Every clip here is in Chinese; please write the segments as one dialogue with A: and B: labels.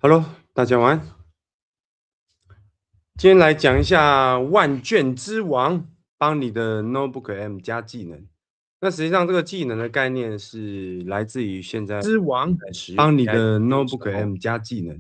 A: Hello，大家晚安。今天来讲一下万卷之王，帮你的 Notebook M 加技能。那实际上这个技能的概念是来自于现在
B: 之王
A: 在使用
B: 帮你
A: AI
B: 的
A: 的时
B: Notebook
A: 候，
B: M 加技能。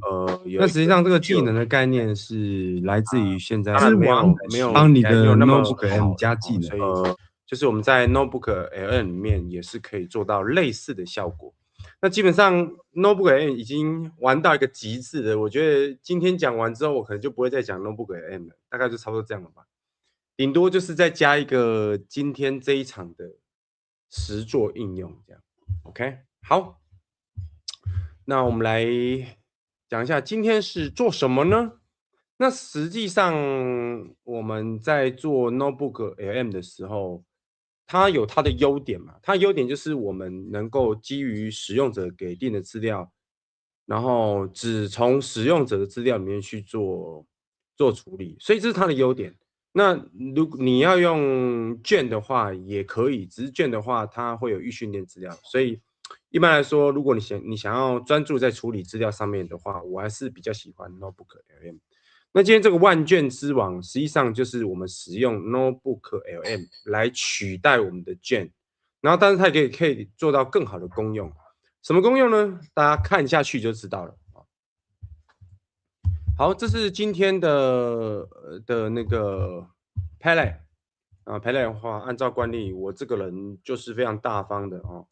A: 那实际上这个技能的概念是来自于现在
B: 之王
A: 没有
B: 帮你
A: AI 没有
B: 的
A: 那么
B: Notebook
A: 好
B: M 加
A: 了
B: 技能。
A: 所以就是我们在 Notebook LM 里面也是可以做到类似的效果。那基本上 Notebook M 已经玩到一个极致了，我觉得今天讲完之后，我可能就不会再讲 Notebook M 了，大概就差不多这样了吧。顶多就是再加一个今天这一场的实作应用，这样 OK。好，那我们来讲一下今天是做什么呢？那实际上我们在做 Notebook LM 的时候，它有它的优点嘛，它的优点就是我们能够基于使用者给定的资料，然后只从使用者的资料里面去做处理，所以这是它的优点。那如果你要用卷的话也可以，只是卷的话它会有预训练资料，所以一般来说，如果你想要专注在处理资料上面的话，我还是比较喜欢 Notebook LM。那今天这个万卷之王，实际上就是我们使用 Notebook LM 来取代我们的卷，然后但是它也可以做到更好的功用。什么功用呢？大家看下去就知道了。好，这是今天的那个 Palette 啊，Palette 的话，按照惯例，我这个人就是非常大方的哦，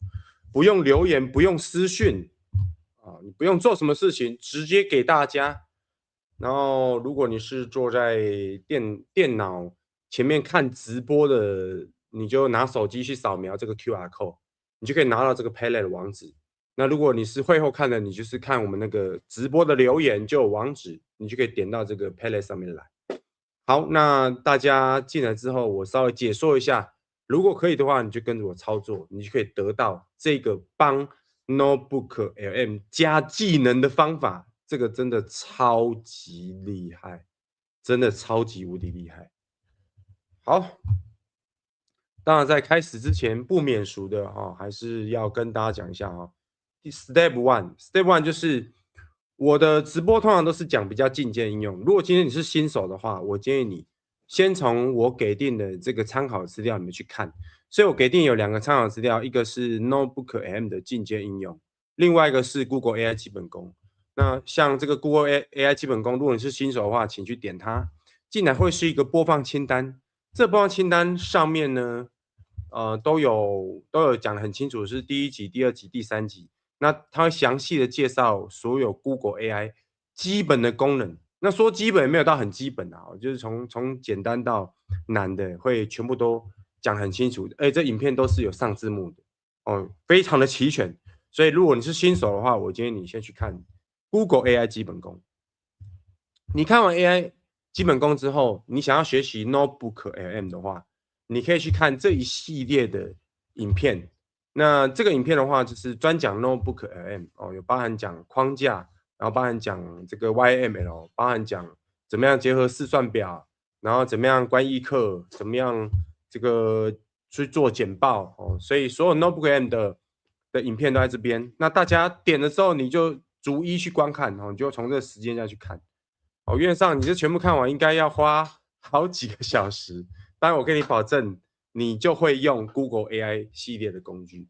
A: 不用留言，不用私讯啊，你不用做什么事情，直接给大家。然后，如果你是坐在电脑前面看直播的，你就拿手机去扫描这个 QR code，你就可以拿到这个 Palette 的网址。那如果你是会后看的，你就是看我们那个直播的留言就有网址，你就可以点到这个 Palette 上面来。好，那大家进来之后，我稍微解说一下，如果可以的话，你就跟着我操作，你就可以得到这个帮 Notebook LM 加技能的方法。这个真的超级厉害，真的超级无敌厉害。好，当然在开始之前不免俗的还是要跟大家讲一下Step One，Step One 就是我的直播通常都是讲比较进阶应用。如果今天你是新手的话，我建议你先从我给定的这个参考资料里面去看。所以我给定有2个参考资料，一个是 Notebook M 的进阶应用，另外一个是 Google AI 基本功。那像这个 Google AI 基本功，如果你是新手的话，请去点它，进来会是一个播放清单。这播放清单上面呢，都有讲得很清楚，是第1集、第2集、第3集。那它会详细的介绍所有 Google AI 基本的功能。那说基本也没有到很基本啊，就是从简单到难的会全部都讲很清楚。这影片都是有上字幕的哦，非常的齐全。所以如果你是新手的话，我建议你先去看 Google AI 基本功。你看完 AI 基本功之后，你想要学习 Notebook LM 的话，你可以去看这一系列的影片。那这个影片的话，就是专讲 Notebook LM 哦，有包含讲框架，然后包含讲这个 YML，包含讲怎么样结合试算表，然后怎么样关一课，怎么样这个去做简报哦。所以所有 Notebook LM 的影片都在这边。那大家点了之后，你就逐一去观看哦，你就从这个时间下去看。原则上你这全部看完应该要花好几个小时，当然我跟你保证，你就会用 Google AI 系列的工具。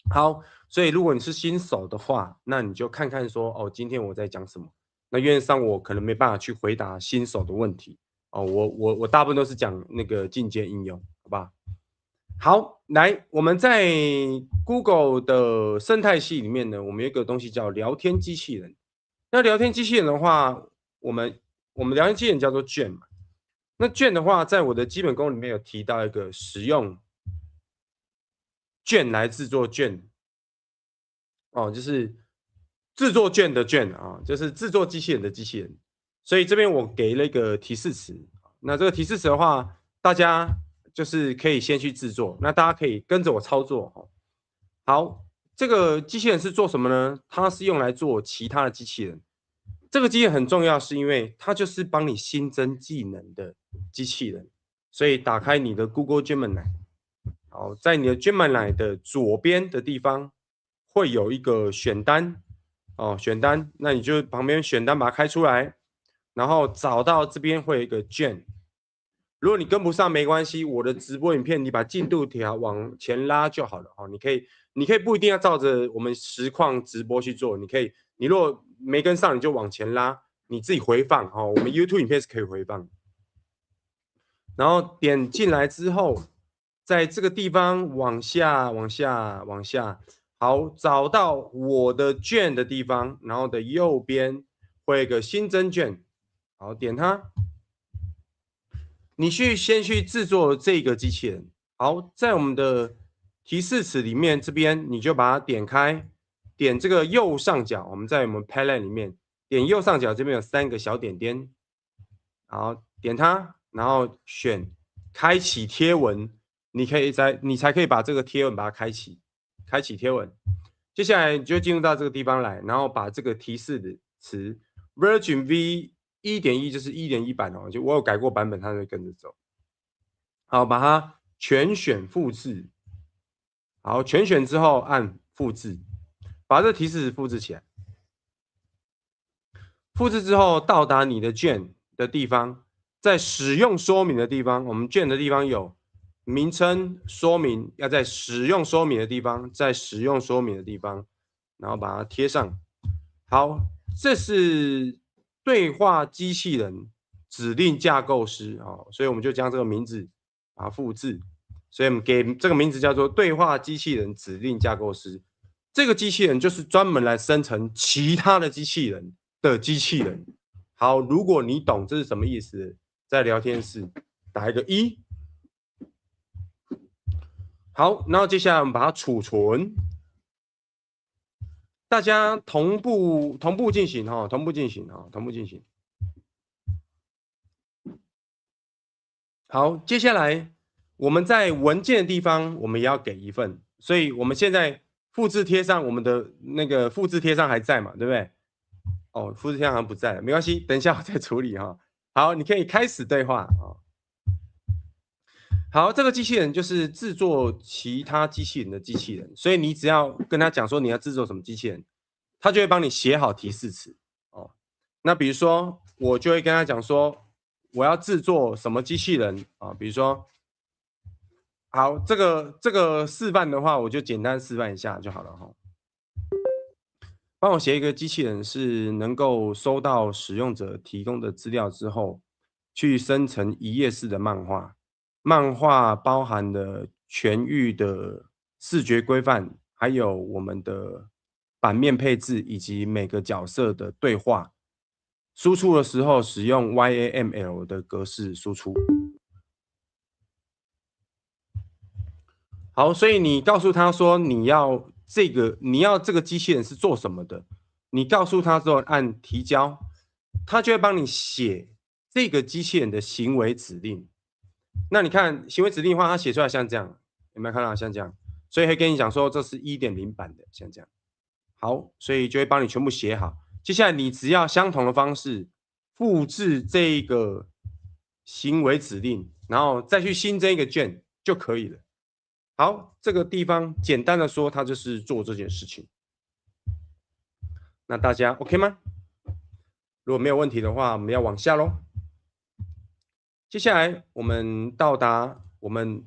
A: 好，所以如果你是新手的话，那你就看看说今天我在讲什么。那原则上我可能没办法去回答新手的问题我大部分都是讲那个进阶应用，好吧？好，来，我们在 Google 的生态系里面呢，我们有一个东西叫聊天机器人。那聊天机器人的话，我们聊天机器人叫做卷嘛。那卷的话，在我的基本功里面有提到一个使用卷来制作卷就是制作卷的卷就是制作机器人的机器人。所以这边我给了一个提示词，那这个提示词的话，大家就是可以先去制作，那大家可以跟着我操作好，这个机器人是做什么呢？它是用来做其他的机器人。这个机器人很重要，是因为它就是帮你新增技能的机器人。所以打开你的 Google Gemini，在你的 Gemini 的左边的地方会有一个选单，哦，选单，那你就旁边选单把它开出来，然后找到这边会有一个卷。如果你跟不上没关系，我的直播影片你把进度条往前拉就好了哦。你可以不一定要照着我们实况直播去做，你如果没跟上你就往前拉，你自己回放哦。我们 YouTube 影片是可以回放，然后点进来之后，在这个地方往下，好，找到我的卷的地方，然后的右边会有一个新增卷，好，点它。你先去制作这个机器人。好，在我们的提示词里面，这边你就把它点开，点这个右上角，我们在我们 Palette 里面点右上角这边有3个小点点，好，点它，然后选开启贴文，你才可以把这个贴文把它开启贴文。接下来你就进入到这个地方来，然后把这个提示的词 Version V 1.1就是1.1版哦，就我有改过版本，它会跟着走。好，把它全选复制。好，全选之后按复制，把这个提示复制起来。复制之后到达你的卷的地方，在使用说明的地方，我们卷的地方有名称说明，要在使用说明的地方，在使用说明的地方，然后把它贴上。好，这是对话机器人指令架构师哦，所以我们就将这个名字把它复制，所以我们给这个名字叫做对话机器人指令架构师。这个机器人就是专门来生成其他的机器人的机器人。好，如果你懂这是什么意思，在聊天室打一个1。好，然后接下来我们把它储存。大家同步进行哈，同步进行。好，接下来我们在文件的地方，我们也要给一份，所以我们现在复制贴上我们的那个复制贴上还在嘛，对不对？哦，复制贴上好像不在了，没关系，等一下我再处理哈。好，你可以开始对话啊。好，这个机器人就是制作其他机器人的机器人，所以你只要跟他讲说你要制作什么机器人，他就会帮你写好提示词哦。那比如说，我就会跟他讲说，我要制作什么机器人啊？比如说，好，这个示范的话，我就简单示范一下就好了哈。帮我写一个机器人，是能够收到使用者提供的资料之后，去生成一页式的漫画。漫画包含了全域的视觉规范，还有我们的版面配置以及每个角色的对话。输出的时候使用 YAML 的格式输出。好，所以你告诉他说你要这个机器人是做什么的，你告诉他之后按提交，他就会帮你写这个机器人的行为指令。那你看行为指令的话，它写出来像这样，有没有看到像这样？所以会跟你讲说这是1.0版的，像这样。好，所以就会帮你全部写好。接下来你只要相同的方式复制这个行为指令，然后再去新增一个卷就可以了。好，这个地方简单的说，它就是做这件事情。那大家 OK 吗？如果没有问题的话，我们要往下咯。接下来我们到达我们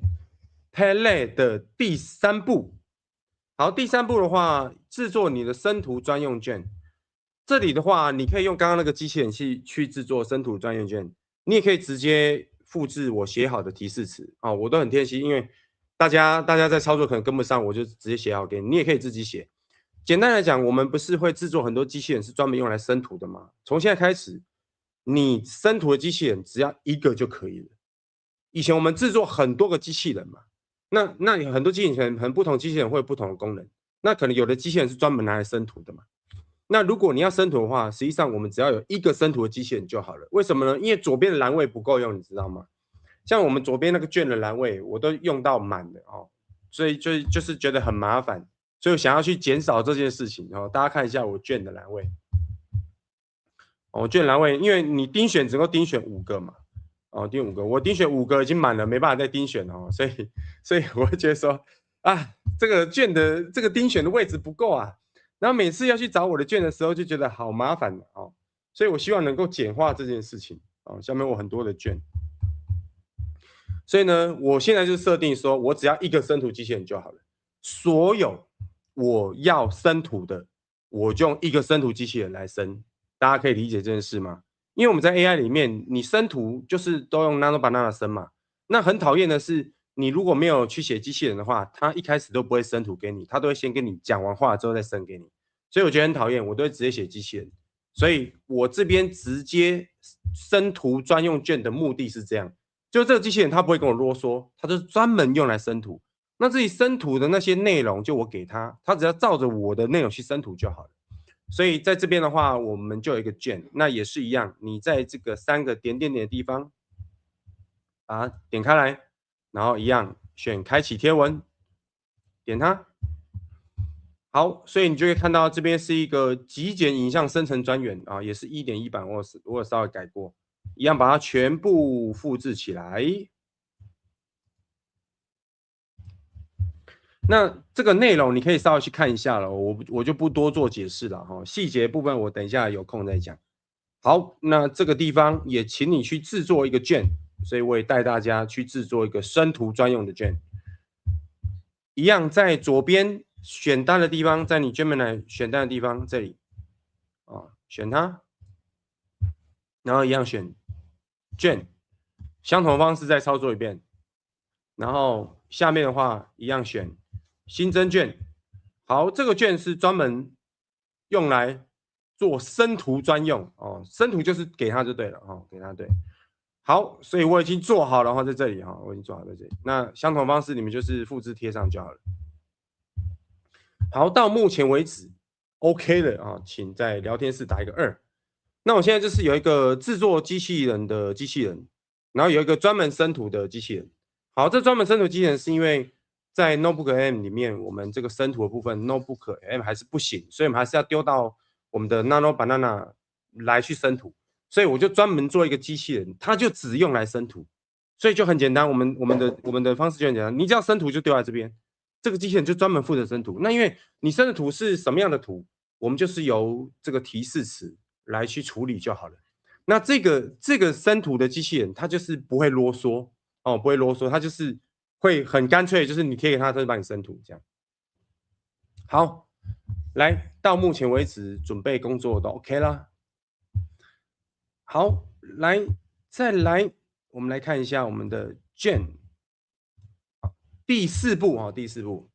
A: Palette 的第3步。好，第3步的话，制作你的生图专用卷。这里的话，你可以用刚刚那个机器人去制作生图专用卷，你也可以直接复制我写好的提示词啊、我都很贴心，因为大家在操作可能跟不上，我就直接写好给你，你也可以自己写。简单来讲，我们不是会制作很多机器人是专门用来生图的吗？从现在开始，你生图的机器人只要1个就可以了。以前我们制作很多个机器人嘛，那有很多机器人很不同，机器人会有不同的功能。那可能有的机器人是专门拿来生图的嘛。那如果你要生图的话，实际上我们只要有1个生图的机器人就好了。为什么呢？因为左边的栏位不够用，你知道吗？像我们左边那个卷的栏位，我都用到满的哦，所以就是觉得很麻烦，所以我想要去减少这件事情哦。大家看一下我卷的栏位，哦，卷栏位，因为你丁选只能够丁选5个嘛，哦，丁5个，我丁选5个已经满了，没办法再丁选哦，所以我会觉得说啊，这个卷的这个丁选的位置不够啊。然后每次要去找我的券的时候，就觉得好麻烦哦，所以我希望能够简化这件事情哦。下面我很多的券，所以呢，我现在就设定说，我只要一个生图机器人就好了。所有我要生图的，我就用一个生图机器人来生。大家可以理解这件事吗？因为我们在 AI 里面，你生图就是都用 Nano Banana 生嘛。那很讨厌的是，你如果没有去写机器人的话，它一开始都不会生图给你，它都会先跟你讲完话之后再生给你。所以我觉得很讨厌，我都会直接写机器人。所以我这边直接生图专用卷的目的是这样，就这个机器人它不会跟我啰嗦，它就是专门用来生图。那自己生图的那些内容就我给他，他只要照着我的内容去生图就好了。所以在这边的话，我们就有一个卷，那也是一样，你在这个3个点点点的地方把它点开来，然后一样选开启贴文，点它。好，所以你就会看到这边是一个极简影像生成专员啊，也是1.1版，我有稍微改过，一样把它全部复制起来。那这个内容你可以稍微去看一下了，我就不多做解释了哈，细节部分我等一下有空再讲。好，那这个地方也请你去制作一个卷，所以我也带大家去制作一个生图专用的卷。一样在左边选单的地方，在你 Gemini 选单的地方这里啊，选它，然后一样选卷，相同方式再操作一遍，然后下面的话一样选新增卷。好，这个卷是专门用来做生图专用哦，生图就是给它就对了哦，给它对。好，所以我已经做好了哈，在这里哈，我已经做好在这里。那相同方式你们就是复制贴上就好了。好，到目前为止 OK 的啊，请在聊天室打一个2。那我现在就是有一个制作机器人的机器人，然后有一个专门生图的机器人。好，这专门生图机器人是因为在 Notebook M 里面，我们这个生图的部分 Notebook M 还是不行，所以我们还是要丢到我们的 Nano Banana 来去生图。所以我就专门做一个机器人，它就只用来生图，所以就很简单。我们的方式就很简单，你只要生图就丢在这边，这个机器人就专门负责生图。那因为你生的图是什么样的图，我们就是由这个提示词来去处理就好了。那这个生图的机器人，它就是不会啰嗦哦，不会啰嗦，它就是会很干脆，就是你贴给它，它就帮你生图这样。好，来到目前为止，准备工作都 OK 啦。好，来再来，我们来看一下我们的卷第4步啊，第4步。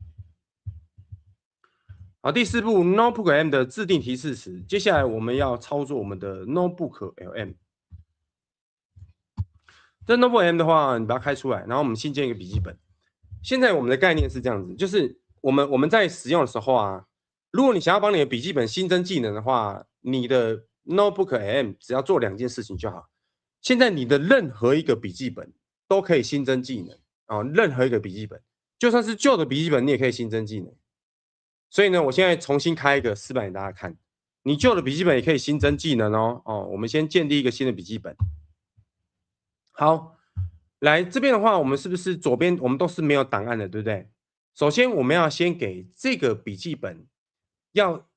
A: 好，第4步 Notebook M 的自定提示词。接下来我们要操作我们的 Notebook LM。这 Notebook M 的话，你把它开出来，然后我们新建一个笔记本。现在我们的概念是这样子，就是我们在使用的时候啊，如果你想要帮你的笔记本新增技能的话，你的 Notebook M 只要做2件事情就好。现在你的任何一个笔记本都可以新增技能啊，任何一个笔记本，就算是旧的笔记本，你也可以新增技能。所以呢，我现在重新开一个示范给大家看，你旧的笔记本也可以新增技能哦。我们先建立一个新的笔记本。好，来这边的话，我们是不是左边我们都是没有档案的，对不对？首先我们要先给这个笔记本要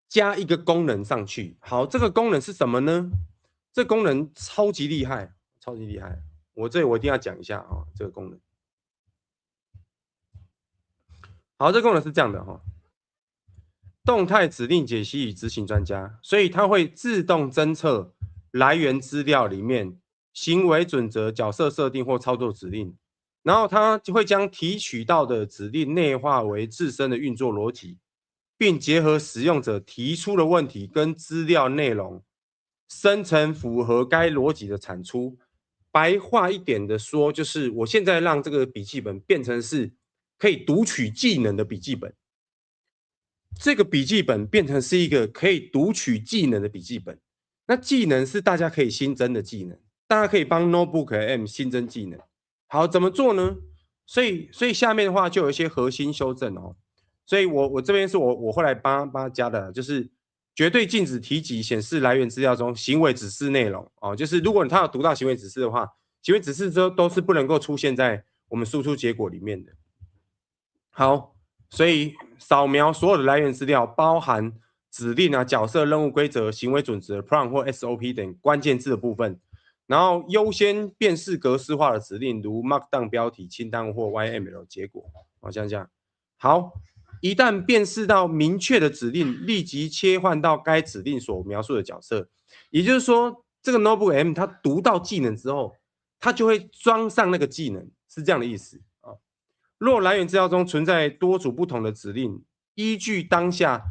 A: 加一个功能上去。好，这个功能是什么呢？这功能超级厉害，超级厉害。我这里我一定要讲一下啊，这个功能。好，这个功能是这样的哈。动态指令解析与执行专家，所以它会自动侦测来源资料里面行为准则、角色设定或操作指令，然后它就会将提取到的指令内化为自身的运作逻辑，并结合使用者提出的问题跟资料内容，生成符合该逻辑的产出。白话一点的说，就是我现在让这个笔记本变成是可以读取技能的笔记本。这个笔记本变成是一个可以读取技能的笔记本。那技能是大家可以新增的技能，大家可以帮 Notebook M 新增技能。好，怎么做呢？所以下面的话就有一些核心修正哦。所以我这边是我后来帮他加的，就是绝对禁止提及显示来源资料中行为指示内容哦。就是如果他有读到行为指示的话，行为指示都是不能够出现在我们输出结果里面的。好。所以扫描所有的来源资料，包含指令啊、角色、任务规则、行为准则、plan 或 SOP 等关键字的部分，然后优先辨识格式化的指令，如 Markdown 标题、清单或 YML 结果。好，像这样。好，一旦辨识到明确的指令，立即切换到该指令所描述的角色。也就是说，这个 Notebook M 它读到技能之后，它就会装上那个技能，是这样的意思啊。若来源资料中存在多组不同的指令，依据当下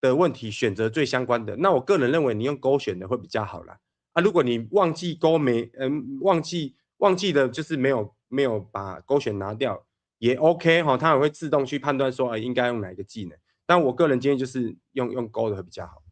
A: 的问题选择最相关的，那我个人认为你用勾选的会比较好啦。啊，如果你忘记勾没，忘记的就是没有把勾选拿掉，也 OK 哈，它也会自动去判断说，应该用哪一个技能。但我个人建议就是用勾的会比较好。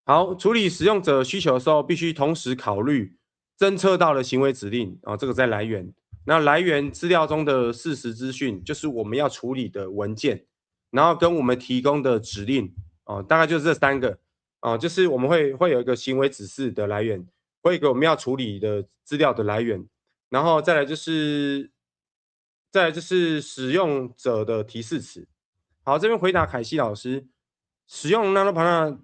A: 好，处理使用者需求的时候，必须同时考虑侦测到的行为指令啊，这个在来源。那来源资料中的事实资讯，就是我们要处理的文件，然后跟我们提供的指令啊，大概就是这三个啊，就是我们会有一个行为指示的来源，会有一个我们要处理的资料的来源，然后再来就是使用者的提示词。好，这边回答凯西老师，使用 Nano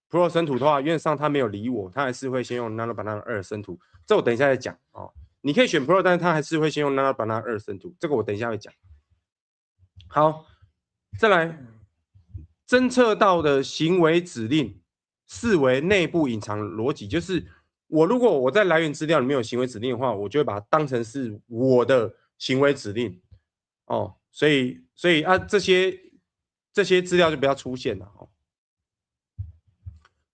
A: Pro 生图的话，原则上他没有理我，他还是会先用 Nano Banana 2生图，这我等一下再讲哦。你可以选 Pro，但是他还是会先用 Nano Banana 2生图，这个我等一下会讲。好，再来，侦测到的行为指令视为内部隐藏逻辑，就是如果我在来源资料里面有行为指令的话，我就会把它当成是我的行为指令哦。所以啊，这些资料就不要出现了哦。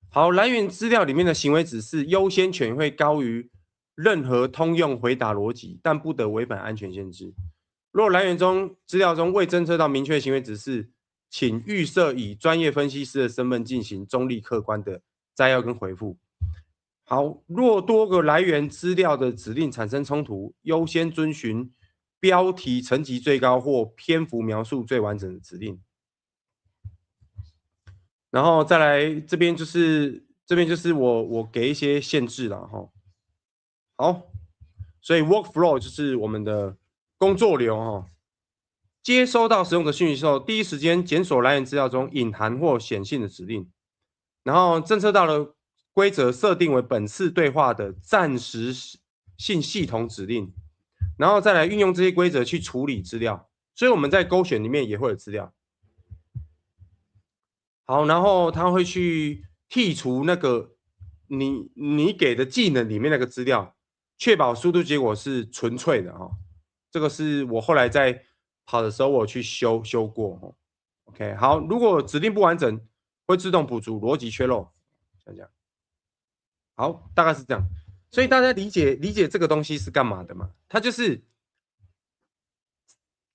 A: 好，来源资料里面的行为指示优先权会高于任何通用回答逻辑，但不得违反安全限制。若来源资料中未侦测到明确行为指示，请预设以专业分析师的身份进行中立客观的摘要跟回复。好，若多个来源资料的指令产生冲突，优先遵循标题层级最高或篇幅描述最完整的指令。然后再来这边就是我给一些限制了哈。好，所以 workflow 就是我们的工作流哈。接收到使用者讯息后，第一时间检索来源资料中隐含或显性的指令，然后侦测到的规则设定为本次对话的暂时性系统指令，然后再来运用这些规则去处理资料。所以我们在勾选里面也会有资料。好，然后他会去剔除那个你给的技能里面那个资料，确保输出结果是纯粹的哈。这个是我后来在跑的时候我去修过哈。OK， 好，如果指令不完整，会自动补足逻辑缺漏，像这样。好，大概是这样。所以大家理解这个东西是干嘛的嘛？它就是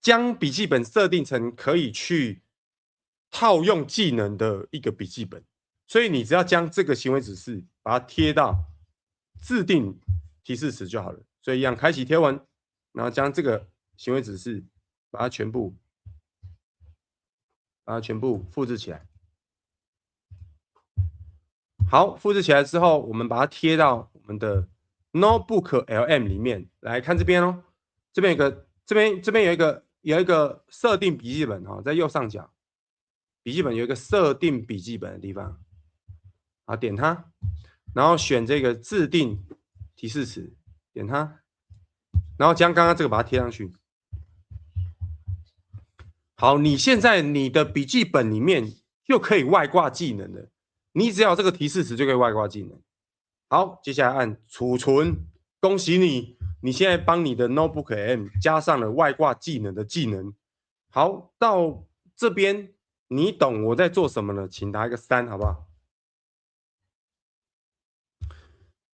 A: 将笔记本设定成可以去套用技能的一个笔记本，所以你只要将这个行为指示把它贴到自定提示词就好了。所以一样开启贴文，然后将这个行为指示把它全部复制起来。好，复制起来之后，我们把它贴到我们的 Notebook LM 里面来看这边哦。这边有一个设定笔记本哈，在右上角。笔记本有一个设定笔记本的地方，好，点它，然后选这个自定提示词，点它，然后将刚刚这个把它贴上去。好，你现在你的笔记本里面就可以外挂技能了，你只要这个提示词就可以外挂技能。好，接下来按储存，恭喜你，你现在帮你的 Notebook M 加上了外挂技能的技能。好，到这边。你懂我在做什么呢？请打一个3，好不好？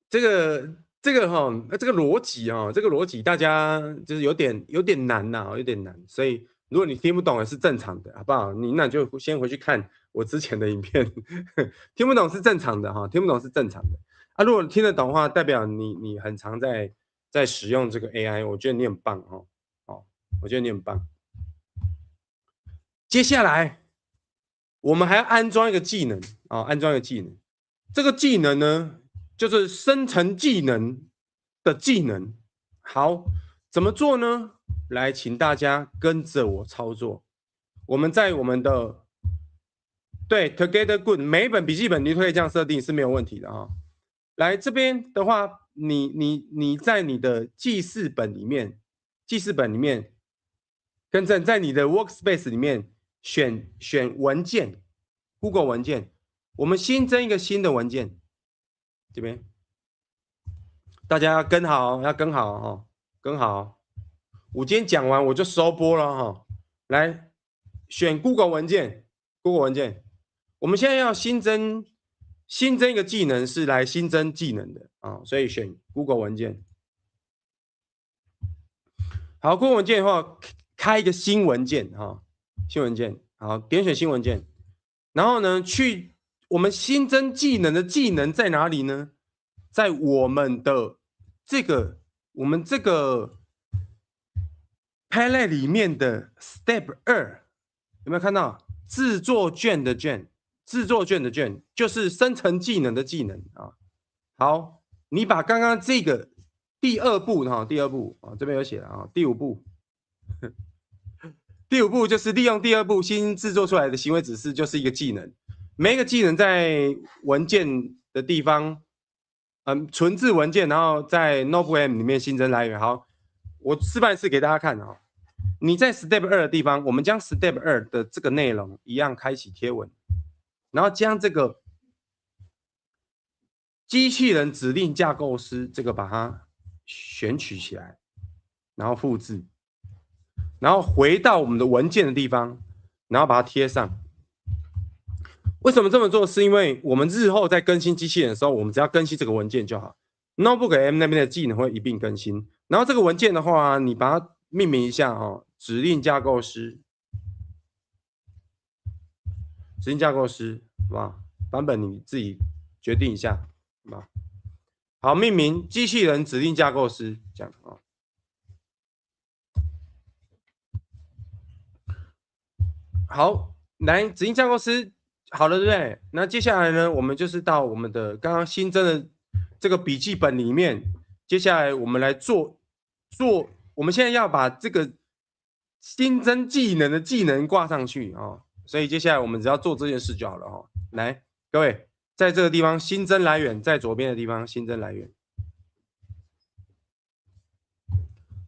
A: 这个逻辑啊，这个逻辑大家就是有点难呐，有点难。所以如果你听不懂也是正常的，好不好？那就先回去看我之前的影片，听不懂是正常的哈，听不懂是正常的。啊，如果听得懂的话，代表你很常在使用这个 AI， 我觉得你很棒哦。好，我觉得你很棒。接下来。我们还要安装一个技能啊，安装一个技能。这个技能呢，就是生成技能的技能。好，怎么做呢？来，请大家跟着我操作。我们在我们的对 Together Good 每一本笔记本你都可以这样设定是没有问题的啊。来这边的话，你在你的记事本里面，跟正在你的 Workspace 里面选文件 ，Google 文件，我们新增一个新的文件，这边大家要跟好，哈，跟好。我今天讲完我就收播了哈。来选 Google 文件，我们现在要新增一个技能是来新增技能的啊，所以选 Google 文件。好 ，Google 文件的话，开一个新文件哈，新文件，好，点选新文件，然后呢，去我们新增技能的技能在哪里呢？在我们的这个 Padlet 里面的 Step 2，有没有看到制作卷的卷？制作卷的卷就是生成技能的技能啊。好，你把刚刚这个第二步啊，这边有写了啊，第五步，第五步就是利用第二步新制作出来的行为指示，就是一个技能。每一个技能在文件的地方，存字文件，然后在 Notebook M 里面新增来源。好，我示范一次给大家看啊。你在 Step 2的地方，我们将 Step 2的这个内容一样开启贴文，然后将这个机器人指令架构师这个把它选取起来，然后复制，然后回到我们的文件的地方，然后把它贴上。为什么这么做？是因为我们日后在更新机器人的时候，我们只要更新这个文件就好。Notebook M 那边的技能会一并更新。然后这个文件的话，你把它命名一下哦，指令架构师，好吧？版本你自己决定一下，好吧？好，命名机器人指令架构师，这样啊。好，来指令架构师，好了，对不对？那接下来呢，我们就是到我们的刚刚新增的这个笔记本里面，接下来我们来做，我们现在要把这个新增技能的技能挂上去啊，所以接下来我们只要做这件事就好了哈。来，各位，在这个地方新增来源，在左边的地方新增来源，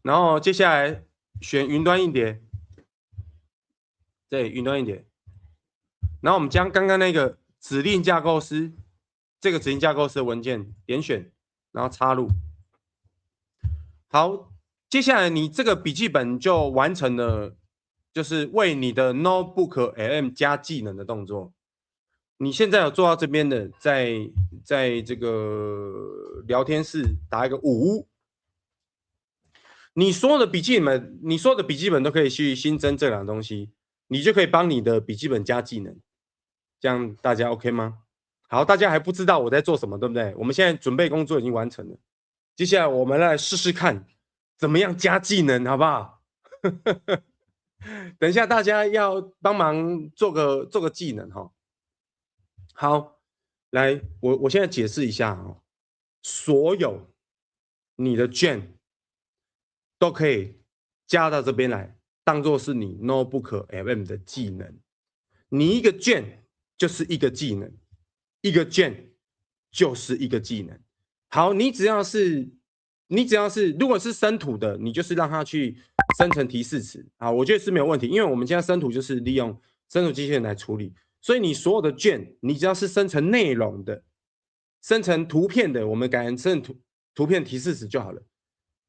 A: 然后接下来选云端硬碟，对，云端硬碟。然后我们将刚刚那个指令架构师这个指令架构师的文件点选，然后插入。好，接下来你这个笔记本就完成了，就是为你的 Notebook LM 加技能的动作。你现在有做到这边的，在这个聊天室打一个5。你所有的笔记本都可以去新增这两个东西，你就可以帮你的笔记本加技能。这样大家 OK 吗？好，大家还不知道我在做什么，对不对？我们现在准备工作已经完成了，接下来我们来试试看怎么样加技能，好不好？等一下大家要帮忙做个技能哈。好，来，我现在解释一下哦，所有你的卷都可以加到这边来，当做是你 Notebook LM 的技能。你一个卷就是一个技能，一个卷就是一个技能。好，你只要是如果是生图的，你就是让它去生成提示词啊，我觉得是没有问题，因为我们现在生图就是利用生图机器人来处理，所以你所有的卷，你只要是生成内容的、生成图片的，我们改成图片提示词就好了。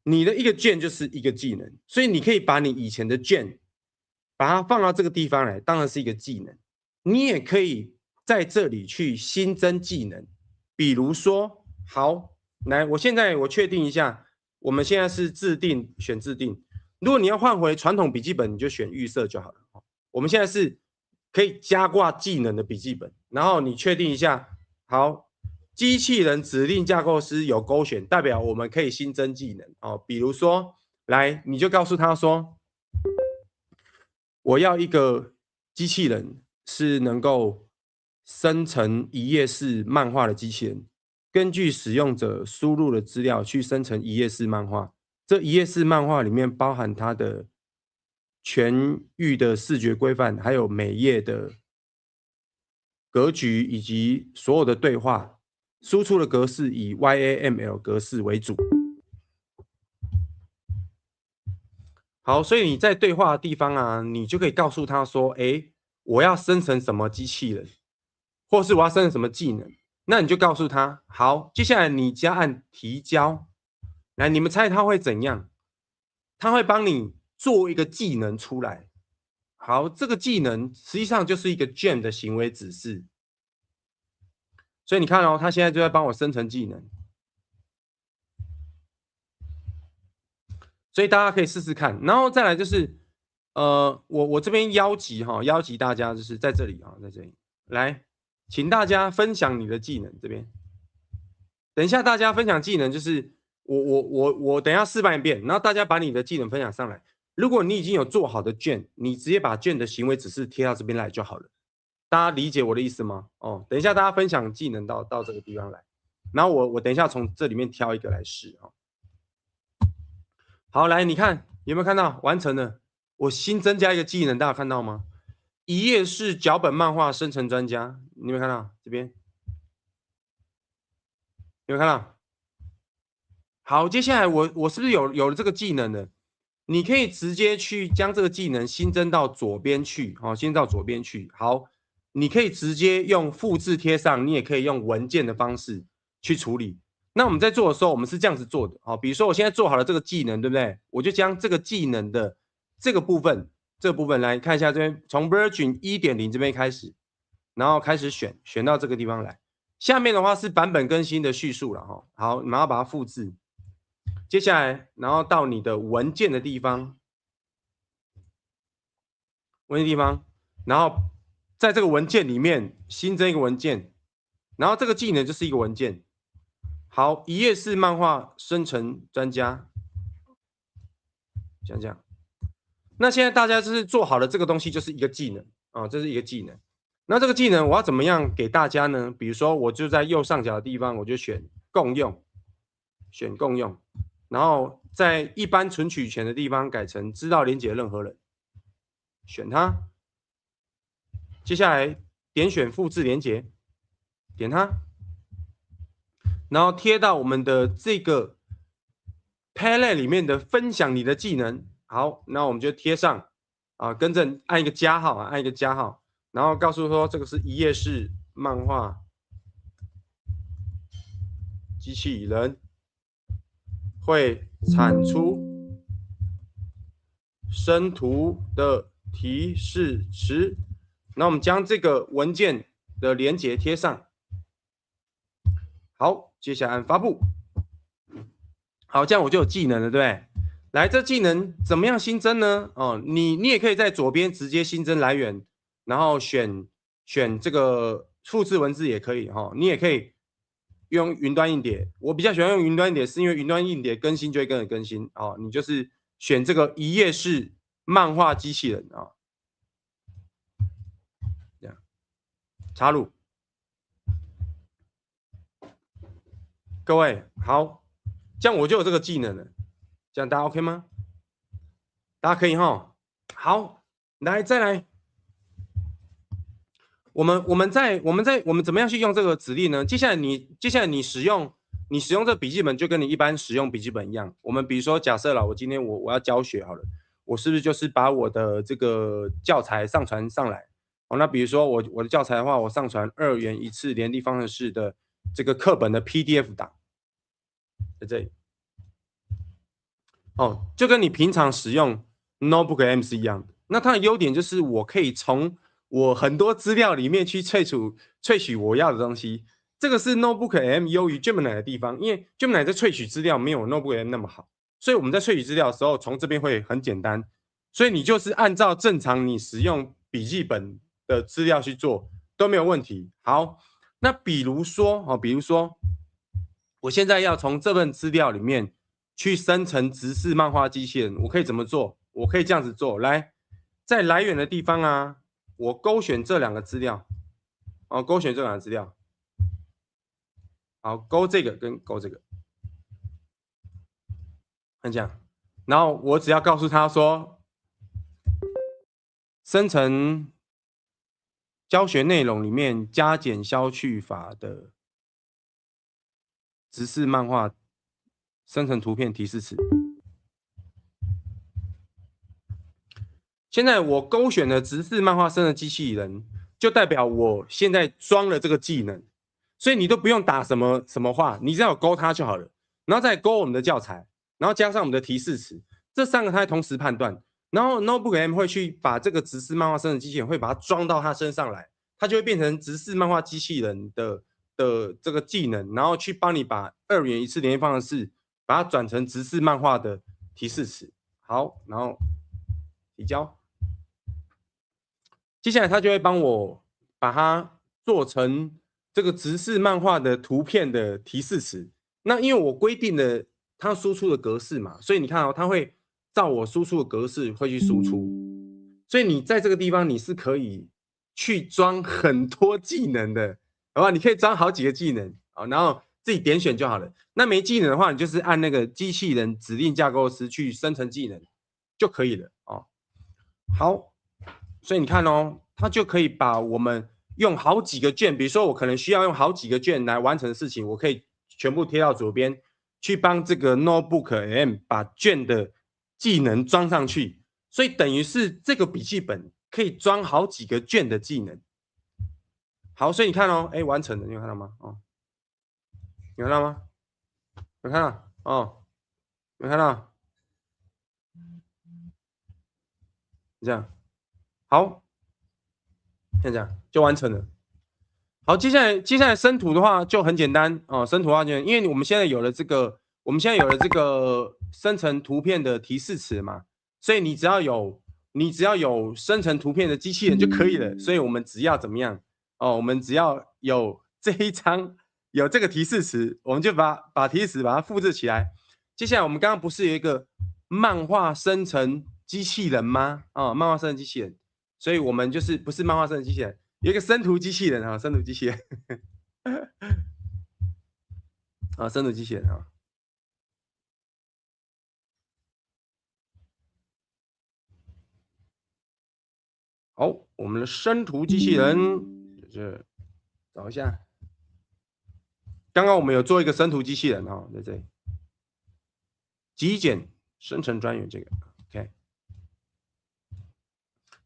A: 你的一个卷就是一个技能，所以你可以把你以前的卷，把它放到这个地方来，当然是一个技能。你也可以在这里去新增技能，比如说，好，来，我确定一下，我们现在是选自定。如果你要换回传统笔记本，你就选预设就好了。我们现在是可以加挂技能的笔记本，然后你确定一下，好，机器人指令架构师有勾选，代表我们可以新增技能哦。比如说，来，你就告诉他说，我要一个机器人是能够生成一页式漫画的机器人，根据使用者输入的资料去生成一页式漫画，这一页式漫画里面包含它的全域的视觉规范，还有每页的格局以及所有的对话，输出的格式以 YAML 格式为主。好，所以你在对话的地方啊，你就可以告诉他说：“诶，我要生成什么机器人，或是我要生成什么技能。”那你就告诉他：“好，接下来你加按提交。”来，你们猜他会怎样？他会帮你做一个技能出来。好，这个技能实际上就是一个 Gem 的行为指示。所以你看哦，他现在就在帮我生成技能。所以大家可以试试看，然后再来就是，我这边邀集哈，邀集大家就是在这里啊，在这里来，请大家分享你的技能这边。等一下大家分享技能，就是我等一下示范一遍，然后大家把你的技能分享上来。如果你已经有做好的卷，你直接把卷的行为指示贴到这边来就好了。大家理解我的意思吗？哦，等一下大家分享技能到这个地方来，然后我等一下从这里面挑一个来试啊。好，来，你看有没有看到完成了？我新增加一个技能，大家看到吗？一页式脚本漫画生成专家，你有没有看到这边？有没有看到？好，接下来我是不是有了这个技能了？你可以直接去将这个技能新增到左边去，好、新增到左边去。好，你可以直接用复制贴上，你也可以用文件的方式去处理。那我们在做的时候，我们是这样子做的，好，比如说我现在做好了这个技能，对不对？我就将这个技能的这个部分，来看一下这边，从 Version 1.0这边开始，然后开始选到这个地方来。下面的话是版本更新的叙述了哈。好，然后把它复制。接下来，然后到你的文件的地方，然后在这个文件里面新增一个文件，然后这个技能就是一个文件。好，一页式漫画生成专家，讲讲。那现在大家就是做好了这个东西，就是一个技能啊，这是一个技能。那这个技能我要怎么样给大家呢？比如说，我就在右上角的地方，我就选共用，选共用，然后在一般存取权的地方改成知道连接任何人，选它。接下来点选复制连接，点它，然后贴到我们的这个 Padlet 里面的分享你的技能。好，那我们就贴上啊，跟着按一个加号啊，按一个加号，然后告诉说这个是一页式漫画机器人会产出生图的提示词。那我们将这个文件的连接贴上。好，接下来按发布。好，这样我就有技能了，对不对？来，这技能怎么样新增呢？哦，你也可以在左边直接新增来源，然后选这个复制文字也可以哈、哦。你也可以用云端硬碟，我比较喜欢用云端硬碟，是因为云端硬碟更新就会跟着更新哦。你就是选这个一页式漫画机器人啊、哦，这样插入。各位好，这样我就有这个技能了，这样大家 OK 吗？大家可以哈。好，来再来，我们怎么样去用这个指令呢？接下来你使用这笔记本就跟你一般使用笔记本一样。我们比如说假设了，我今天我要教学好了，我是不是就是把我的这个教材上传上来？哦，那比如说我的教材的话，我上传2元一次联立方程式的这个课本的 PDF 档，在这里。哦，就跟你平常使用 Notebook M 是一样的。那它的优点就是我可以从我很多资料里面去萃取我要的东西。这个是 Notebook M 优于 Gemini 的地方，因为 Gemini 在萃取资料没有 Notebook M 那么好，所以我们在萃取资料的时候，从这边会很简单。所以你就是按照正常你使用笔记本的资料去做都没有问题。好，那比如说我现在要从这份资料里面去生成直视漫画机器人，我可以怎么做？我可以这样子做，来，在来源的地方啊，我勾选这2个资料，哦，勾选这2个资料，好，勾这个跟勾这个，看这样，然后我只要告诉他说，生成教学内容里面加减消去法的直视漫画生成图片提示词。现在我勾选了直视漫画生成机器人，就代表我现在装了这个技能，所以你都不用打什么话，你只要勾它就好了，然后再勾我们的教材，然后加上我们的提示词，这3个它会同时判断，然后 Notebook M 会去把这个直视漫画生成机器人会把它装到它身上来，它就会变成直视漫画机器人的这个技能，然后去帮你把2元一次连续方程式把它转成直视漫画的提示词。好，然后提交。接下来他就会帮我把它做成这个直视漫画的图片的提示词。那因为我规定了它输出的格式嘛，所以你看哦，它会照我输出的格式会去输出。所以你在这个地方你是可以去装很多技能的，好吧？你可以装好几个技能啊，然后自己点选就好了。那没技能的话，你就是按那个机器人指令架构师去生成技能就可以了哦。好。所以你看哦，它就可以把我们用好几个卷，比如说我可能需要用好几个卷来完成的事情，我可以全部贴到左边，去帮这个 Notebook M 把卷的技能装上去。所以等于是这个笔记本可以装好几个卷的技能。好，所以你看哦，哎，完成了，你有看到吗？哦，有看到吗？有看到哦，有看到？这样好，像这样就完成了。好，接下来生图的话就很简单哦，生图的话就因为我们现在有了这个生成图片的提示词嘛，所以你只要有生成图片的机器人就可以了。所以我们只要怎么样哦？我们只要有这一张有这个提示词，我们就把提示词把它复制起来。接下来我们刚刚不是有一个漫画生成机器人吗？哦，漫画生成机器人，所以我们就是不是漫画生成机器人。有一个生图机器人啊，生图机器人啊，生图机器人啊。好，我们的生图机器人就是找一下，刚刚我们有做一个生图机器人啊，在这里，极简生成专员这个 ，OK。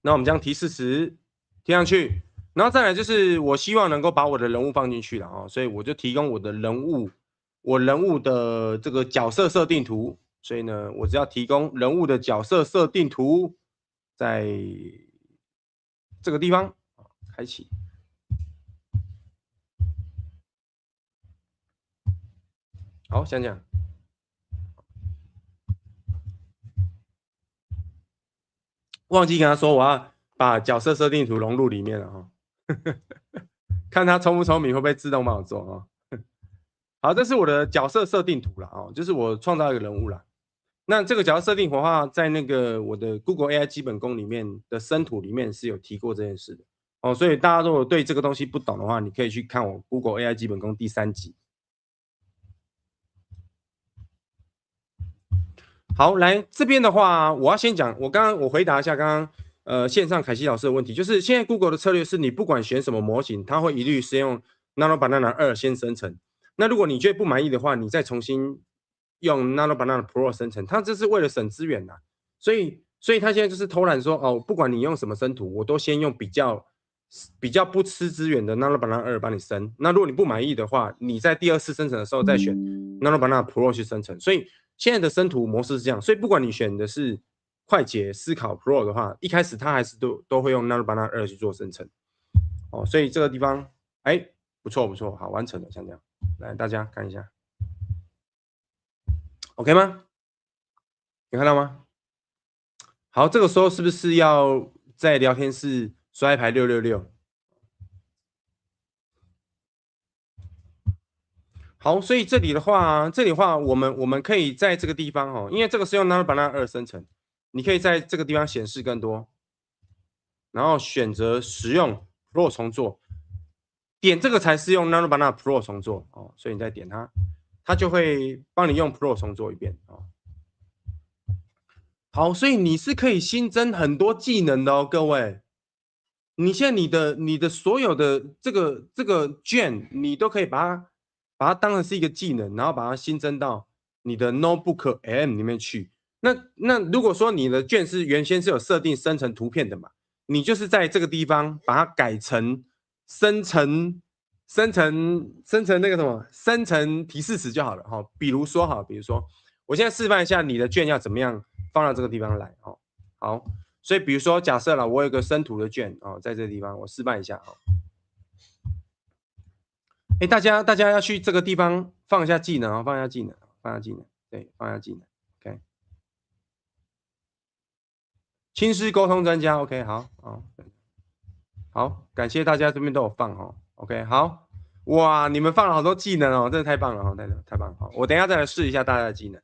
A: 那我们将提示词贴上去，然后再来就是我希望能够把我的人物放进去了啊，所以我就提供我人物的这个角色设定图，所以呢，我只要提供人物的角色设定图，在这个地方开启。好，想想，忘记跟他说我要把角色设定图融入里面了哈，看他聪不聪明，会不会自动帮我做啊？好，这是我的角色设定图了哦，就是我创造一个人物了。那这个角色设定的话，在那个我的 Google AI 基本功里面的生图里面是有提过这件事的哦，所以大家如果对这个东西不懂的话，你可以去看我 Google AI 基本功第3集。好，来这边的话，我要先讲，我回答一下刚刚线上凯西老师的问题，就是现在 Google 的策略是你不管选什么模型，它会一律是用 Nano Banana 2先生成。那如果你觉得不满意的话，你再重新用 Nano Banana Pro 生成，它这是为了省资源呐。所以他现在就是偷懒说，哦，不管你用什么生图，我都先用比较不吃资源的 Nano Banana 2帮你生。那如果你不满意的话，你在第2次生成的时候再选 Nano Banana Pro 去生成。所以现在的生图模式是这样，所以不管你选的是快捷、思考 Pro 的话，一开始它还是都会用 Nano Banana 2去做生成。哦，所以这个地方，哎，不错不错，好，完成了，像这样，来大家看一下 ，OK 吗？有看到吗？好，这个时候是不是要在聊天室刷一排666？好，所以这里的话，我们可以在这个地方哦，因为这个是用 Nano Banana 2生成，你可以在这个地方显示更多，然后选择使用 Pro 重做，点这个才是用 Nano Banana Pro 重做哦，所以你再点它，它就会帮你用 Pro 重做一遍哦。好，所以你是可以新增很多技能的哦，各位。你现在你的所有的这个卷，你都可以把它当成是一个技能，然后把它新增到你的 Notebook M 里面去。那如果说你的卷是原先是有设定生成图片的嘛，你就是在这个地方把它改成生成那个什么生成提示词就好了哈、比如说我现在示范一下你的卷要怎么样放到这个地方来哦。好，所以比如说假设了我有个生图的卷哦，在这个地方我示范一下哦。哎，大家要去这个地方放一下技能哦，放一下技能，放一下技能，对，放一下技能。OK，亲师沟通专家。OK，好，好，感谢大家这边都有放哦。OK，好，哇，你们放了好多技能哦，真的太棒了哦，太棒了。好，我等一下再来试一下大家的技能。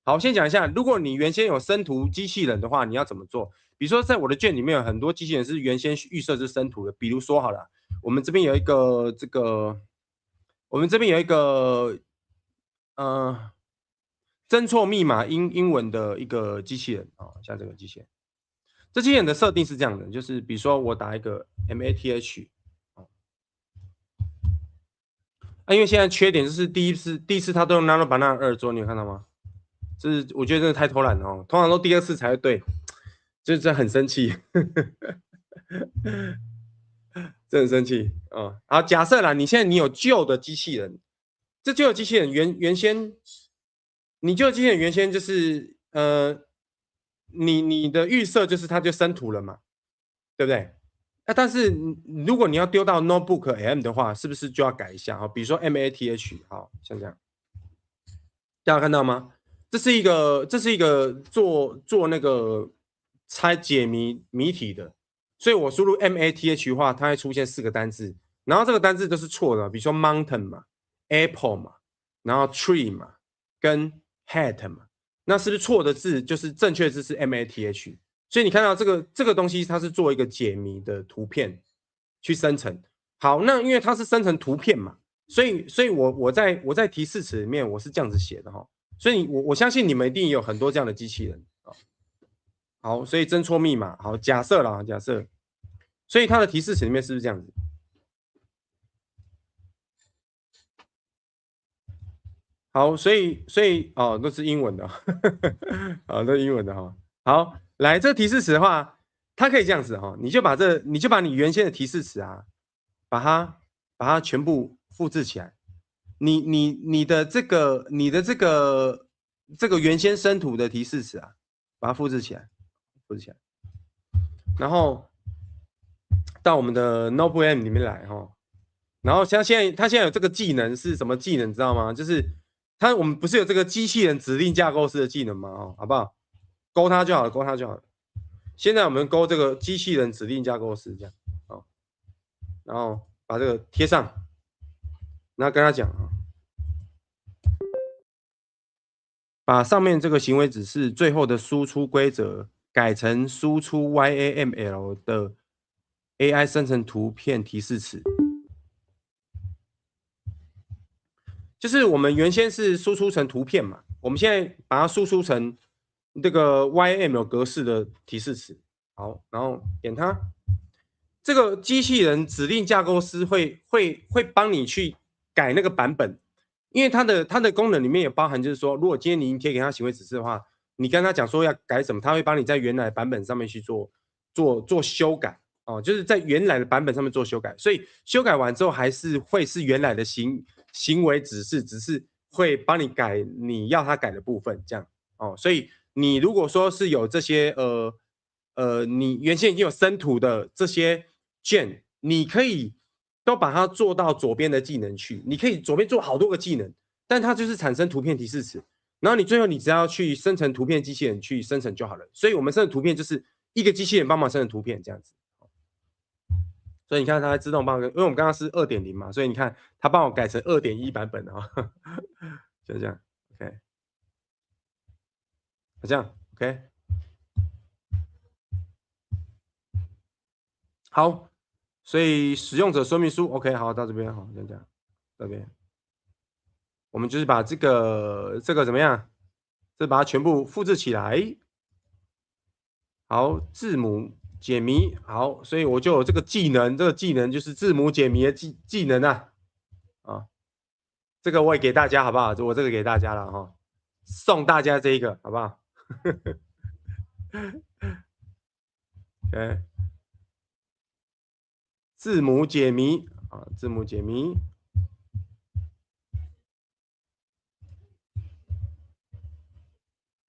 A: 好，先讲一下，如果你原先有生图机器人的话，你要怎么做？比如说，在我的卷里面有很多机器人是原先预设是生图的，比如说好了，我们这边有一个我们这边有一个侦错密码英文的一个机器人啊、像这个机器人，这机器人的设定是这样的，就是比如说我打一个 MATH，因为现在缺点就是第一次他都用 Nano Banana 2做，你有看到吗？这我觉得真的太偷懒了哦，通常都第二次才会对，就是很生气，真很生气啊、好，假设啦，你现在你有旧的机器人，这旧的机器人原先，你旧的机器人原先就是你的预设就是它就生图了嘛，对不对？但是如果你要丢到 Notebook M 的话，是不是就要改一下啊？比如说 MATH，好像这样，大家看到吗？这是一个做那个猜解谜题的，所以我输入 MATH 的话，它会出现4个单字，然后这个单字都是错的，比如说 mountain 嘛，apple 嘛，然后 tree 嘛，跟 hat 嘛，那是不是错的字就是正确字是 MATH？所以你看到这个东西，它是做一个解谜的图片去生成。好，那因为它是生成图片嘛，所以我在提示词里面我是这样子写的哈。所以我相信你们一定有很多这样的机器人啊。好，所以侦错密码，好，假设啦，假设，所以它的提示词里面是不是这样子？好，所以哦，都是英文的，啊，都是英文的哈。好，来这提示词的话，它可以这样子哈，你就把你原先的提示词啊，把它把它全部复制起来。你的这个原先生图的提示词啊，把它复制起来，复制起来，然后到我们的 Notebook M 里面来哈。然后它现在有这个技能是什么技能，知道吗？就是我们不是有这个机器人指令架构师的技能吗？哦，好不好？勾它就好了，勾它就好了。现在我们勾这个机器人指令架构师这样，好，然后把这个贴上，然后跟他讲啊，把上面这个行为指示最后的输出规则改成输出 YAML 的 AI 生成图片提示词。就是我们原先是输出成图片嘛，我们现在把它输出成这个 YAML 格式的提示词。好，然后点它，这个机器人指令架构师会帮你去改那个版本，因为它的功能里面也包含，就是说，如果今天你贴给他行为指示的话，你跟他讲说要改什么，他会帮你在原来版本上面去做修改哦，就是在原来的版本上面做修改，所以修改完之后还是会是原来的行为指示，只是会帮你改你要他改的部分，这样哦。所以你如果说是有这些你原先已经有生图的这些卷，你可以都把它做到左边的技能去，你可以左边做好多个技能，但它就是产生图片提示词，然后你最后你只要去生成图片机器人去生成就好了。所以我们生成图片就是一个机器人帮忙生成图片这样子。所以你看它自动帮我，因为我们刚刚是2.0嘛，所以你看它帮我改成2.1版本啊，就这样 OK， 好这样 OK， 好，所以使用者说明书 OK， 好，到这边好，先这样，这边我们就是把这个怎么样？这把它全部复制起来，好，字母解谜，好，所以我就有这个技能，这个技能就是字母解谜的技能啊，啊，这个我也给大家好不好？我这个给大家了哈，送大家这一个好不好？对，字母解谜啊，字母解谜，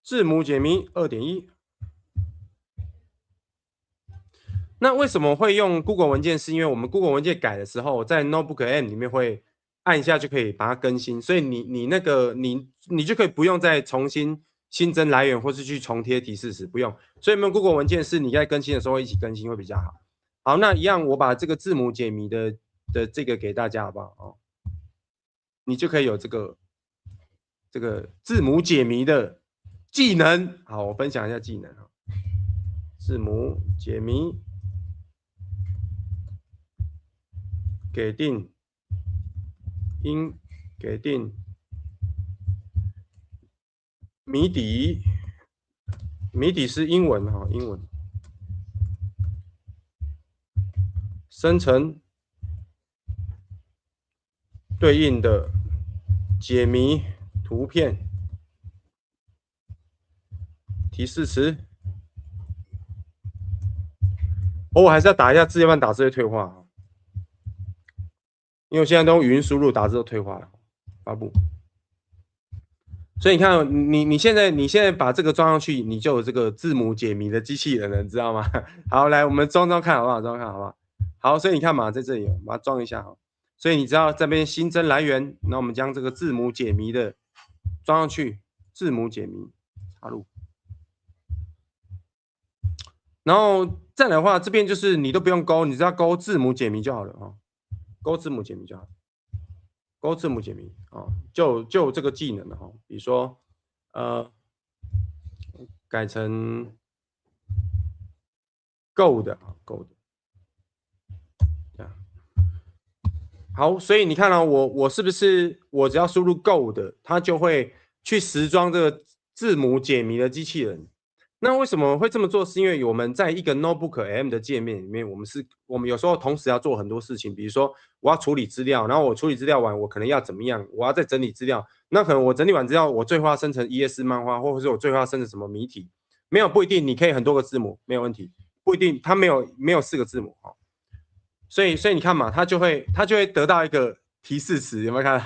A: 字母解谜2.1。那为什么会用 Google 文件？是因为我们 Google 文件改的时候，在 Notebook M 里面会按一下就可以把它更新，所以你就可以不用再重新新增来源或是去重贴提示词，不用。所以我们 Google 文件是你在更新的时候会一起更新会比较好。好，那一样我把这个字母解谜的这个给大家好不好？哦，你就可以有这个字母解谜的技能。好，我分享一下技能啊，字母解谜给定音给定谜底，谜底是英文哈，英文生成对应的解谜图片提示词。我还是要打一下字，要不然打字会退化。因为我现在都用语音输入，打字都退化了。发布。所以你看，你现在把这个装上去，你就有这个字母解谜的机器人了，你知道吗？好，来我们装看好不好？装看好不好？好，所以你看嘛，在这里把它装一下哈。所以你知道这边新增来源，那我们将这个字母解谜的装上去，字母解谜插入。然后再来的话，这边就是你都不用勾，你只要勾字母解谜就好了啊，勾字母解谜就好，勾字母解谜啊，就有这个技能了哈。比如说，改成 Go 的啊，Go 的，这样。好，所以你看到我是不是我只要输入 Go 的，它就会去实装这个字母解谜的机器人。那为什么会这么做？是因为我们在一个 Notebook M 的界面里面，我们有时候同时要做很多事情，比如说我要处理资料，然后我处理资料完，我可能要怎么样？我要再整理资料，那可能我整理完资料，我最后要生成 ES 漫画，或者是我最后要生成什么谜题？没有，不一定，你可以很多个字母，没有问题，不一定，它没有4个字母哈。所以你看嘛，它就会得到一个提示词，有没有看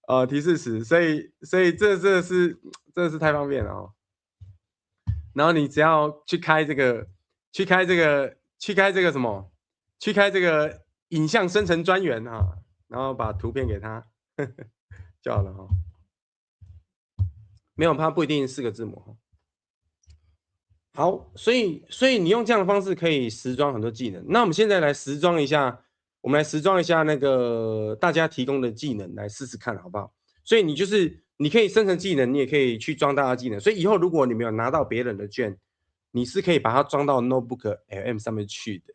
A: 到？提示词，所以这真的是太方便了哦。然后你只要去开这个什么，去开这个影像生成专员哈，然后把图片给他就好了哈。没有，它不一定4个字母。好，所以你用这样的方式可以实装很多技能。那我们现在来实装一下，我们来实装一下那个大家提供的技能，来试试看好不好？所以你可以生成技能，你也可以去装大家技能。所以以后如果你没有拿到别人的券，你是可以把它装到 Notebook LM 上面去的。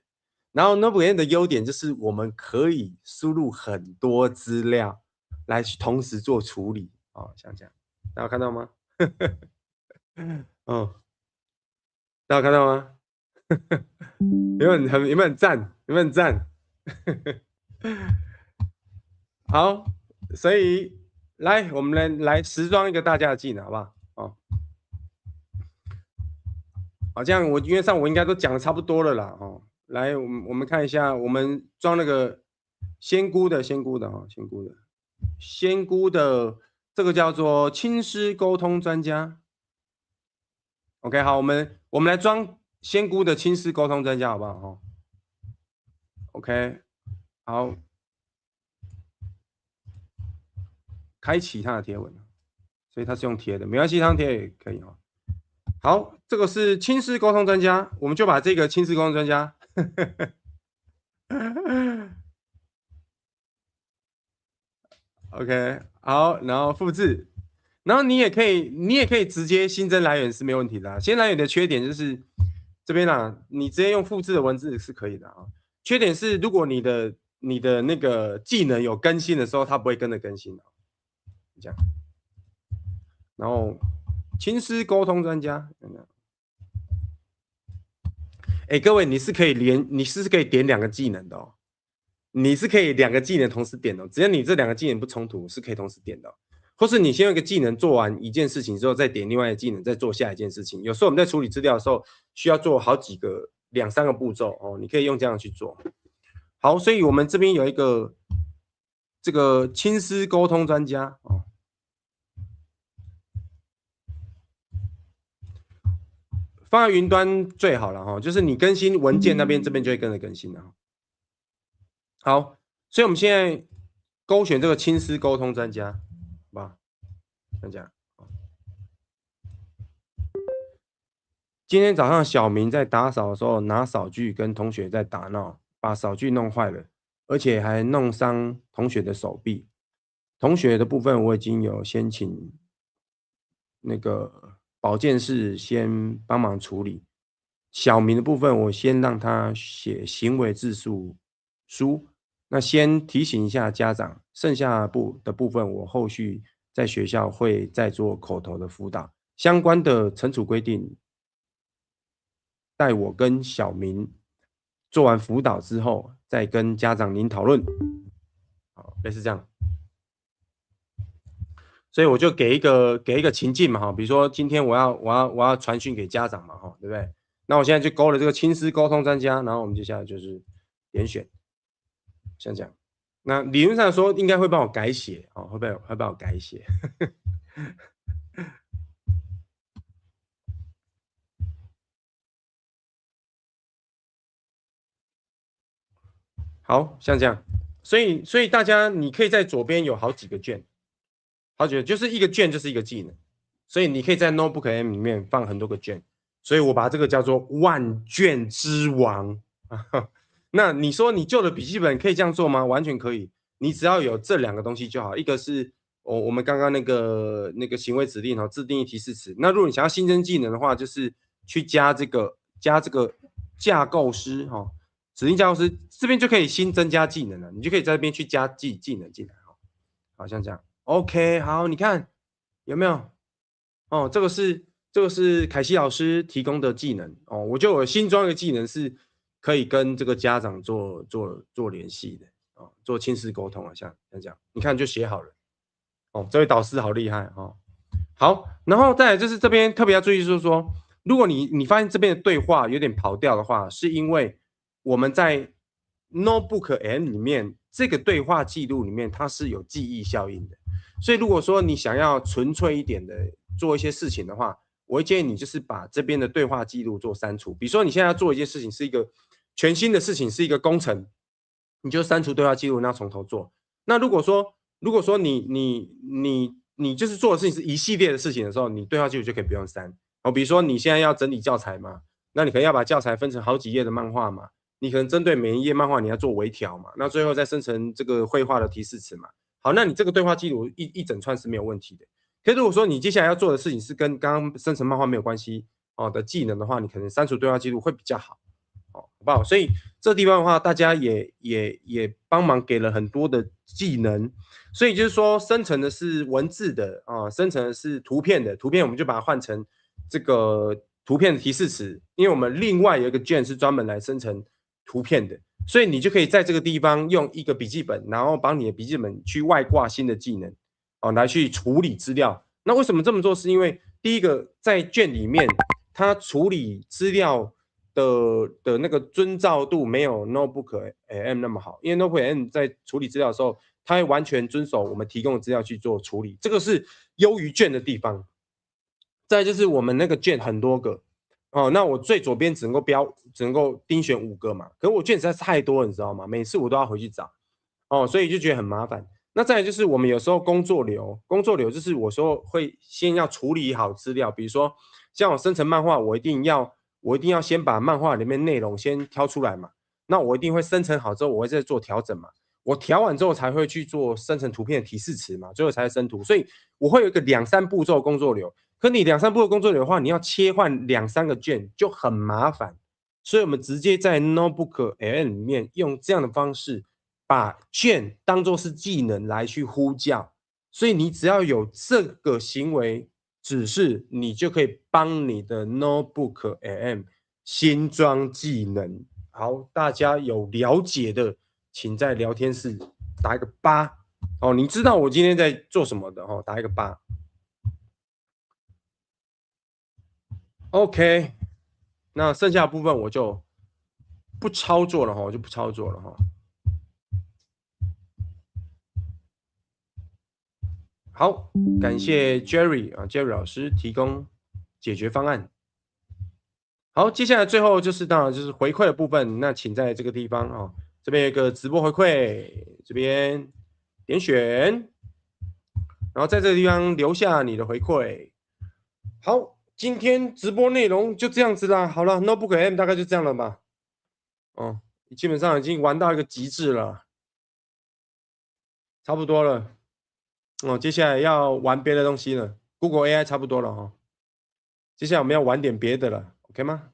A: 然后 Notebook LM 的优点就是我们可以输入很多资料来同时做处理哦，像这样，大家看到吗？嗯。大家看到吗？有没有很赞？有没有很赞？好，所以来，我们来实装一个大家的技能，好不好？哦，好，这样因为我应该都讲的差不多了啦。哦，来，我们看一下，我们装那个仙姑的哈，仙姑的这个叫做亲师沟通专家。OK，好，我们来装仙姑的亲师沟通专家，好不好？哦 OK，好。开启它的贴文，所以它是用贴的，没关系，它贴也可以哈。好，这个是亲师沟通专家，我们就把这个亲师沟通专家，OK，好，然后复制，然后你也可以直接新增来源是没问题的、新增来源的缺点就是这边啦，你直接用复制的文字是可以的啊。缺点是如果你的那个技能有更新的时候，它不会跟着更新的，这样。然后亲师沟通专家，各位，你是可以点2个技能的哦，你是可以2个技能同时点的哦，只要你这2个技能不冲突，是可以同时点的哦。或是你先用一个技能做完一件事情之后，再点另外一个技能，再做下一件事情。有时候我们在处理资料的时候，需要做好几个2、3个步骤哦，你可以用这样去做。好，所以我们这边有一个这个亲师沟通专家哦，放在云端最好了哈，就是你更新文件那边，这边就会跟着更新了。好，所以我们现在勾选这个亲师沟通专家，好不好？专家。今天早上小明在打扫的时候拿扫具跟同学在打闹，把扫具弄坏了，而且还弄伤同学的手臂。同学的部分我已经有先请那个保健室先帮忙处理。小明的部分我先让他写行为自述书，那先提醒一下家长，剩下的部分我后续在学校会再做口头的辅导，相关的惩处规定待我跟小明做完辅导之后，再跟家长您讨论。好，类似这样。所以我就给一个情境嘛哈，比如说今天我要传讯给家长嘛哈，对不对？那我现在就勾了这个亲师沟通专家，然后我们接下来就是点选，像这样。那理论上说应该会帮我改写哦，会帮我改写。好像这样，所以大家你可以在左边有好几个卷，好几个就是一个卷就是一个技能，所以你可以在 Notebook M 里面放很多个卷，所以我把这个叫做万卷之王。那你说你旧的笔记本可以这样做吗？完全可以，你只要有这2个东西就好，一个是我们刚刚那个行为指令哦，自定义提示词。那如果你想要新增技能的话，就是去加这个架构师哈、哦，指令架构师这边就可以新增加技能了，你就可以在这边去加技能进来哈，好像这样。OK，好，你看有没有？哦，这个是凯西老师提供的技能哦，我就有新装一个技能是可以跟这个家长做联系的哦，做亲子沟通啊，像这样，你看就写好了哦，这位导师好厉害哦。好，然后再来就是这边特别要注意，就是说，如果你发现这边的对话有点跑调的话，是因为我们在 Notebook M 里面这个对话记录里面它是有记忆效应的，所以如果说你想要纯粹一点的做一些事情的话，我会建议你就是把这边的对话记录做删除。比如说你现在要做一件事情是一个全新的事情，是一个工程，你就删除对话记录，那从头做。那如果说你就是做的事情是一系列的事情的时候，你对话记录就可以不用删哦。比如说你现在要整理教材嘛，那你可能要把教材分成好几页的漫画嘛，你可能针对每一页漫画你要做微调嘛，那最后再生成这个绘画的提示词嘛。好，那你这个对话记录一整串是没有问题的。可是如果说你接下来要做的事情是跟刚刚生成漫画没有关系哦的技能的话，你可能删除对话记录会比较好。好不好？所以这地方的话，大家也帮忙给了很多的技能，所以就是说，生成的是文字的啊，生成的是图片的，图片我们就把它换成这个图片的提示词，因为我们另外有一个卷是专门来生成图片的，所以你就可以在这个地方用一个笔记本，然后帮你的笔记本去外挂新的技能，哦，来去处理资料。那为什么这么做？是因为第一个在卷里面，它处理资料的那个遵照度没有 Notebook M 那么好，因为 Notebook M 在处理资料的时候，它会完全遵守我们提供的资料去做处理，这个是优于卷的地方。再就是我们那个卷很多个哦，那我最左边只能够盯选5个嘛，可是我卷实在是太多了，你知道吗？每次我都要回去找哦，所以就觉得很麻烦。那再来就是我们有时候工作流就是我说会先要处理好资料，比如说像我生成漫画，我一定要先把漫画里面内容先挑出来嘛，那我一定会生成好之后，我会再做调整嘛。我调完之后才会去做生成图片的提示词嘛，最后才会生图，所以我会有一个2、3步骤工作流。可你2、3步骤工作流的话，你要切换2、3个卷就很麻烦，所以我们直接在 Notebook LM 里面用这样的方式，把卷当做是技能来去呼叫，所以你只要有这个行为指示，你就可以帮你的 Notebook LM 新装技能。好，大家有了解的，请在聊天室打一个8哦。你知道我今天在做什么的哦，打一个8。OK， 那剩下的部分我就不操作了哈，我就不操作了哈。好，感谢 Jerry 啊，Jerry 老师提供解决方案。好，接下来最后就是当然就是回馈的部分，那请在这个地方啊，这边有一个直播回馈，这边点选，然后在这个地方留下你的回馈。好，今天直播内容就这样子啦。好了 ，Notebook M 大概就这样了吧。哦，基本上已经玩到一个极致了，差不多了。哦，接下来要玩别的东西了。Google AI 差不多了哈、哦，接下来我们要玩点别的了，OK 吗？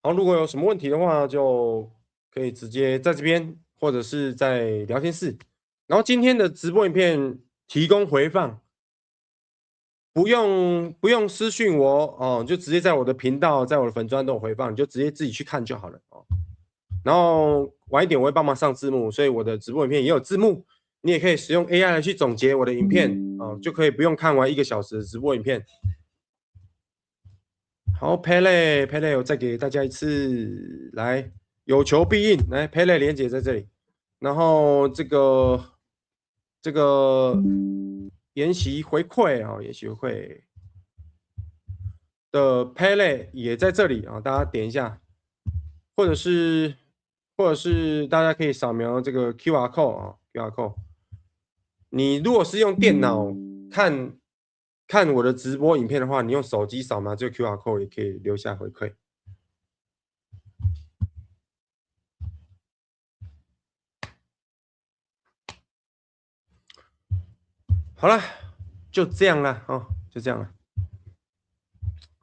A: 好，如果有什么问题的话，就可以直接在这边，或者是在聊天室。然后今天的直播影片提供回放，不用私讯我哦，就直接在我的频道，在我的粉专都有回放，你就直接自己去看就好了哦。然后晚一点我会帮忙上字幕，所以我的直播影片也有字幕，你也可以使用 AI 来去总结我的影片哦，就可以不用看完1个小时的直播影片。好 ，Pele，我再给大家一次，来，有求必应，来 Pele 连接在这里，然后这个研习回馈啊，研习回馈的 Pele 也在这里啊，大家点一下，或者是大家可以扫描这个 QR code 啊，QR code。你如果是用电脑看我的直播影片的话，你用手机扫描这个 QR code 也可以留下回馈。好了，就这样了哦，就这样了。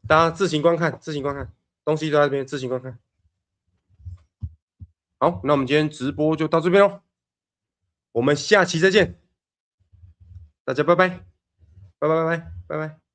A: 大家自行观看，自行观看，东西都在这边，自行观看。好，那我们今天直播就到这边喽，我们下期再见，大家拜拜，拜拜拜拜拜拜。